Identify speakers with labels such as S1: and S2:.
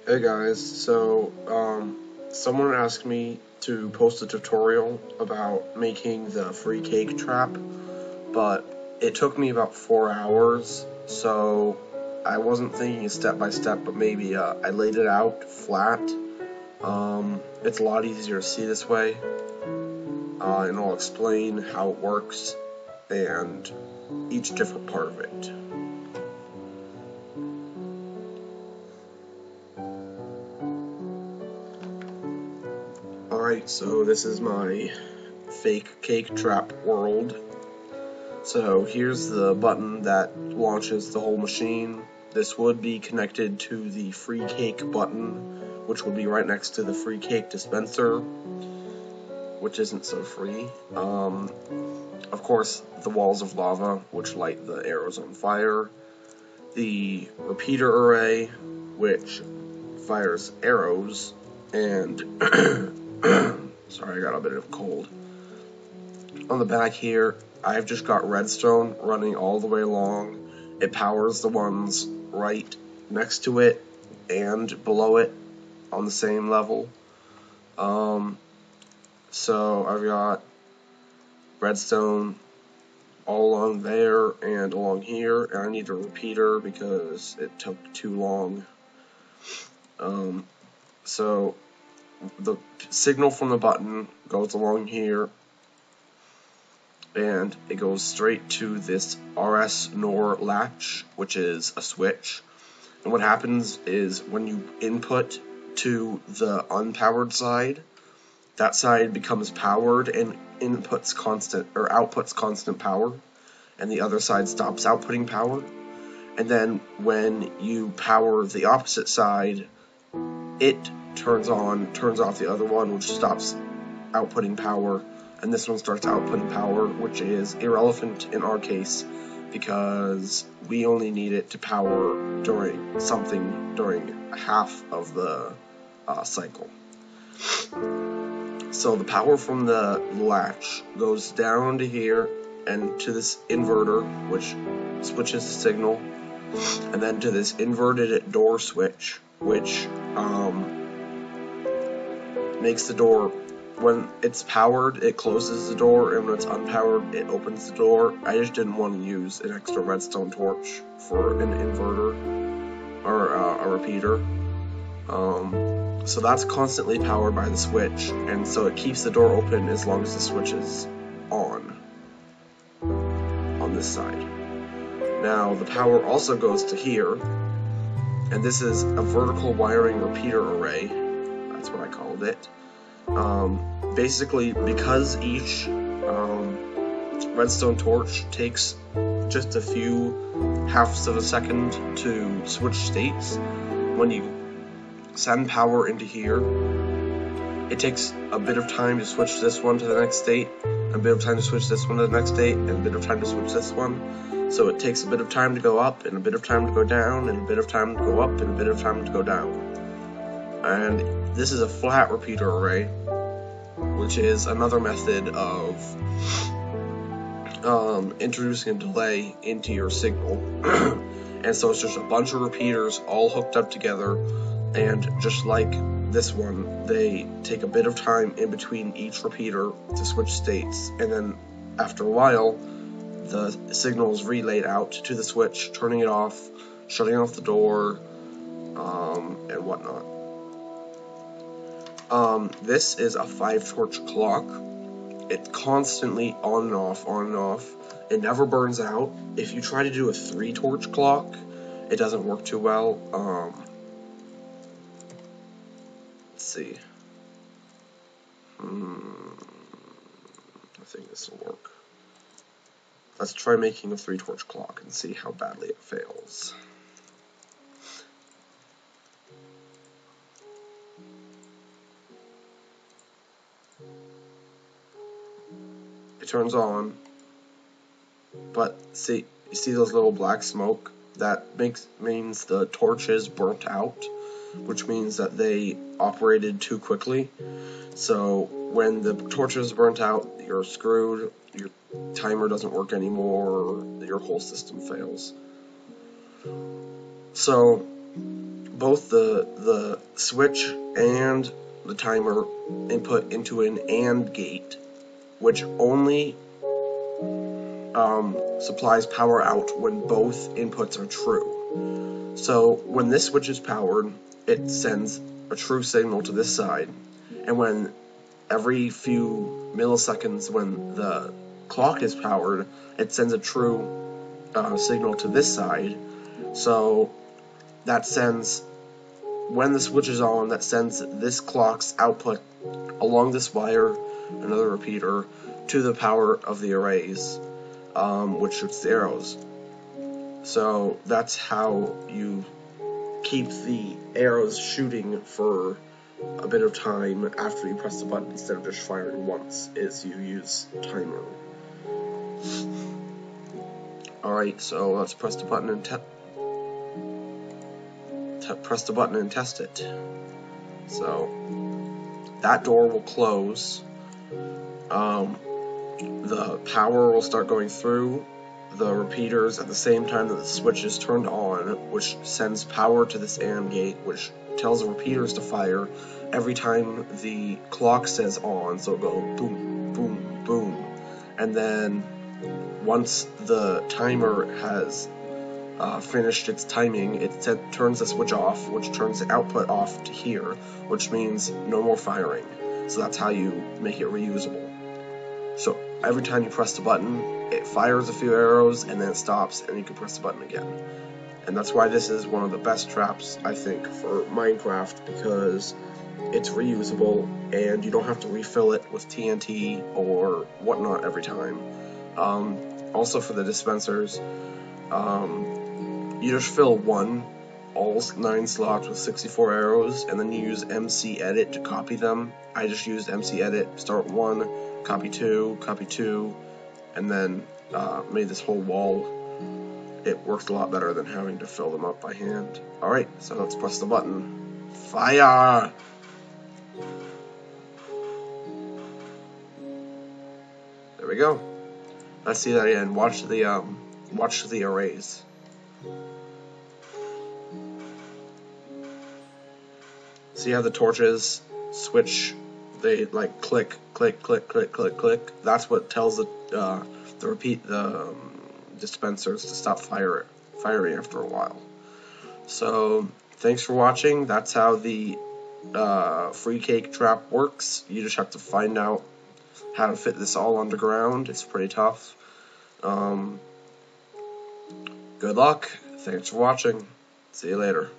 S1: Hey guys, someone asked me to post a tutorial about making the free cake trap, but it took me about 4 hours, so I wasn't thinking step by step, but maybe I laid it out flat. It's a lot easier to see this way, and I'll explain how it works and each different part of it. Alright, so this is my fake cake trap world. So here's the button that launches the whole machine. This would be connected to the free cake button, which would be right next to the free cake dispenser, which isn't so free. Of course, the walls of lava, which light the arrows on fire. The repeater array, which fires arrows, and sorry, I got a bit of a cold. On the back here, I've just got redstone running all the way along. It powers the ones right next to it and below it on the same level. So I've got redstone all along there and along here, and I need a repeater because it took too long. So the signal from the button goes along here, and it goes straight to this RS NOR latch, which is a switch. And what happens is when you input to the unpowered side, that side becomes powered and outputs constant power, and the other side stops outputting power. And then when you power the opposite side, it turns off the other one, which stops outputting power, and this one starts outputting power, which is irrelevant in our case because we only need it to power during half of the cycle. So the power from the latch goes down to here and to this inverter, which switches the signal, and then to this inverted door switch, which makes the door, when it's powered, it closes the door, and when it's unpowered, it opens the door. I just didn't want to use an extra redstone torch for an inverter or a repeater. So that's constantly powered by the switch, and so it keeps the door open as long as the switch is on this side. Now the power also goes to here, and this is a vertical wiring repeater array. That's what I called it. Basically, because each redstone torch takes just a few halves of a second to switch states, when you send power into here, it takes a bit of time to switch this one to the next state, a bit of time to switch this one to the next state, and a bit of time to switch this one. So it takes a bit of time to go up, and a bit of time to go down, and a bit of time to go up, and a bit of time to go down. And this is a flat repeater array, which is another method of introducing a delay into your signal. And so it's just a bunch of repeaters all hooked up together, and just like this one, they take a bit of time in between each repeater to switch states, and then after a while the signal is relayed out to the switch, turning it off, shutting off the door, and whatnot. This is a 5-torch clock. It's constantly on and off, on and off. It never burns out. If you try to do a 3-torch clock, it doesn't work too well. Let's see. I think this will work. Let's try making a 3-torch clock and see how badly it fails. It turns on, but you see those little black smoke? That means the torch is burnt out, which means that they operated too quickly. So when the torch is burnt out, you're screwed, your timer doesn't work anymore, your whole system fails. So both the switch and the timer input into an AND gate, which only supplies power out when both inputs are true. So when this switch is powered, it sends a true signal to this side, and when every few milliseconds when the clock is powered, it sends a true signal to this side. So that sends, when the switch is on, that sends this clock's output along this wire, another repeater, to the power of the arrays, which shoots the arrows. So that's how you keep the arrows shooting for a bit of time after you press the button instead of just firing once, is you use timer. Alright, so let's press the button and test it. So that door will close. The power will start going through the repeaters at the same time that the switch is turned on, which sends power to this AND gate, which tells the repeaters to fire every time the clock says on, so it'll go boom, boom, boom. And then once the timer has finished its timing, it turns the switch off, which turns the output off to here, which means no more firing. So that's how you make it reusable. So every time you press the button, it fires a few arrows and then it stops, and you can press the button again. And that's why this is one of the best traps, I think, for Minecraft, because it's reusable and you don't have to refill it with TNT or whatnot every time. Also for the dispensers, you just fill all 9 slots with 64 arrows, and then you use MC Edit to copy them. I just used MC Edit, start 1, copy 2, and then made this whole wall. It worked a lot better than having to fill them up by hand. Alright, so let's press the button. Fire! There we go. Let's see that again. Watch the arrays. See how the torches switch? They like click, click, click, click, click, click. That's what tells the dispensers to stop firing after a while. So thanks for watching. That's how the free cake trap works. You just have to find out how to fit this all underground. It's pretty tough. Good luck. Thanks for watching. See you later.